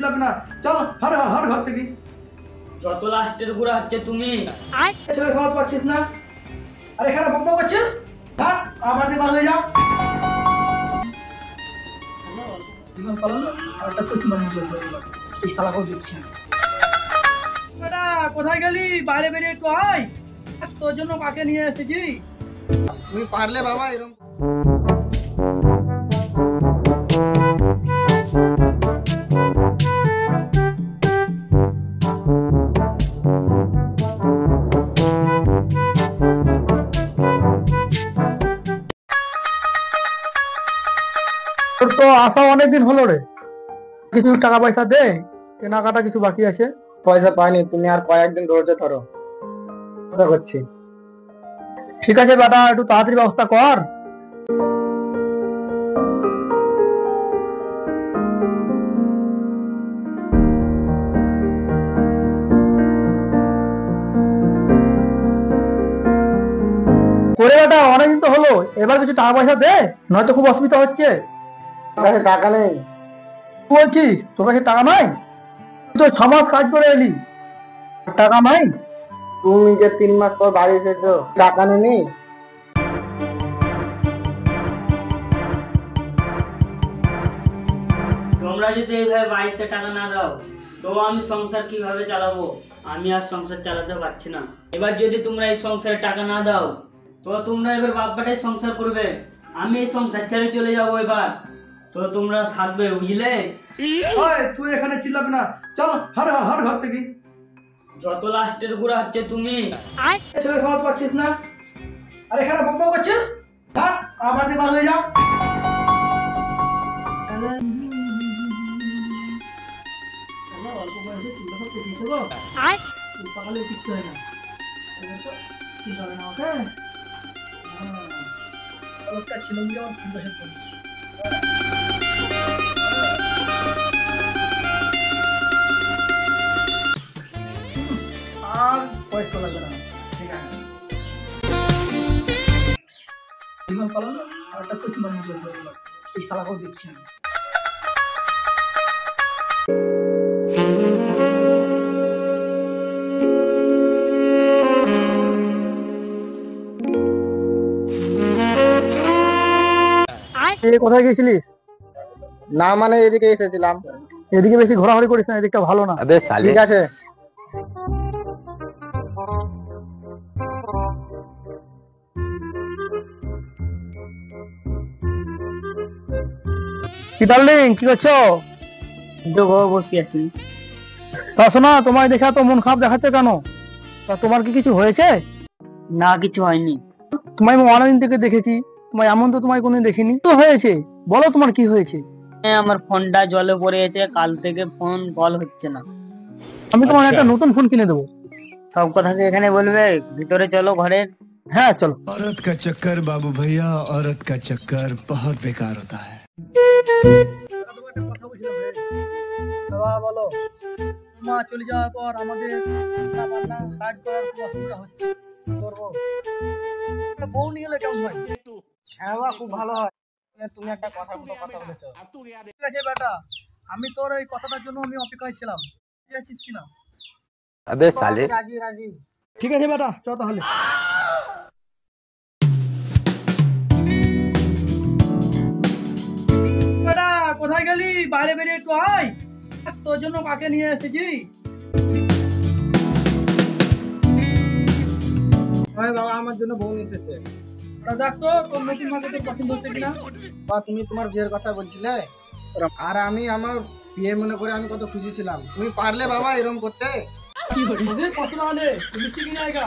চিল্লাবে না, চল হার হার ঘর থেকে। যত লাস্টের গুড়া হচ্ছে তুমি। ছেলে খাওয়াতে পারছিস না, আর এখানে বকবক করছিস, হাট আবার দিয়ে বার হয়ে যাও। জীবন পালালো আর একটা কুচি বানিয়ে চলছে, এই শালাকেও দেখছি। বেটা কোথায় গেলি? বাইরে বেরিয়ে একটু আয়, তোর জন্য কাকে নিয়ে এসেছি। তুমি পারলে বাবা এরকম তোর তো আসা অনেকদিন হলো রে, কিছু টাকা পয়সা দে, কেনাকাটা কিছু বাকি আছে। পয়সা পাইনি, তুমি আর কয়েকদিন ধৈর্য ধরো, কথা করছি। ঠিক আছে বেটা, একটু তাড়াতাড়ি ব্যবস্থা কর। করে বেটা অনেকদিন তো হলো, এবার কিছু টাকা পয়সা দে, নয়তো খুব অসুবিধা হচ্ছে। আমার কাছে টাকা নেই। কি বলছিস, তোর কাছে টাকা নাই? তুই তো 6 মাস কাজ করে এলি, টাকা নাই? তুমি যে 3 মাস পর বাড়ি এসেছো, টাকা নেই। তোমরা যদি এইভাবে বাড়িতে টাকা না দাও তো আমি সংসার কিভাবে চালাবো? আমি আর সংসার চালাতে পারছি না। এবার যদি তোমরা এই সংসারে টাকা না দাও তো তোমরা এবার বাপবাটাই সংসার করবে, আমি এই সংসার ছেড়ে চলে যাবো এবার। তো তোমরা থাকবে, বুঝলে? তুই এখানে চিল্লাবে না, চল হার হার ঘর থেকে। যত লাস্টের গুড়া হচ্ছে তুমি। ছেলে খাওয়াতে পারছিস না, আর এখানে বকবক করছিস, হাট আবার দিয়ে বার হয়ে যাও। অল্প বয়সে চুলটা সব পেটিয়েছে গো, পাকালে কিচ্ছু হয় না, তো চিন্তা হবে না। ওকে ওটা ছিল কি আমার 3 বছর পর। আর বয়স তো লাগবে না, ঠিক আছে। জীবন পালালো আর একটা কুচি বানিয়ে চলছে, এই শালাকেও দেখছি আমি। কোথায় গেছিলিস? না মানে এদিকে এসেছিলাম। এদিকে বেশি ঘোরাঘুরি করিস না, এদিকটা ভালো না। ঠিক আছে। কি ডার্লিং, কি করছো? বসে আছি। তা শোনা, তোমায় দেখা তো মন খারাপ দেখাচ্ছে কেন? তা তোমার কি কিছু হয়েছে? না, কিছু হয়নি। তোমায় আমি অনেকদিন থেকে দেখেছি, তোমায় এমন তো তোমায় কোনদিন দেখিনি। তো হয়েছে বলো, তোমার কি হয়েছে? আমার ফোনটা জলে পড়ে গেছে, কাল থেকে ফোন কল হচ্ছে না। আমি তোমার একটা নতুন ফোন কিনে দেবো। সব কথা কি এখানে বলবে? ভিতরে চলো ঘরে। হ্যাঁ চলো। औरत का चक्कर बाबू भैया, औरत का चक्कर बहुत बेकार होता है। বলো, মা চলে যাওয়ার পর আমাদের কাজ করার খুব অসুবিধা হচ্ছে, করবো। বউ নিয়ে গেলে কেমন হয়? হ্যাঁ বাবা, খুব ভালো হয়। তুমি একটা কথার মতো কথা বলেছো। ঠিক আছে বেটা, আমি তোর এই কথাটার জন্য আমি অপেক্ষায় ছিলাম, ঠিক আছে কিনা? अबे साले। রাজি রাজি। ঠিক আছে বেটা, চ তাহলে। বেটা কোথায় গেলি? বাইরে বেরিয়ে একটু আয়, তোর জন্য কাকে নিয়ে এসেছি। হ্যাঁ বাবা, আমার জন্য বোন এসেছে। দেখ তো তোর নতুন মাকে তোর পছন্দ হচ্ছে কিনা। বা তুমি তোমার বিয়ের কথা বলছিলে, আর আমি আমার বিয়ে মনে করে আমি কত খুশি ছিলাম। তুমি পারলে বাবা এরকম করতে। পছন্দ হলে মিষ্টি কিনে আয়গা।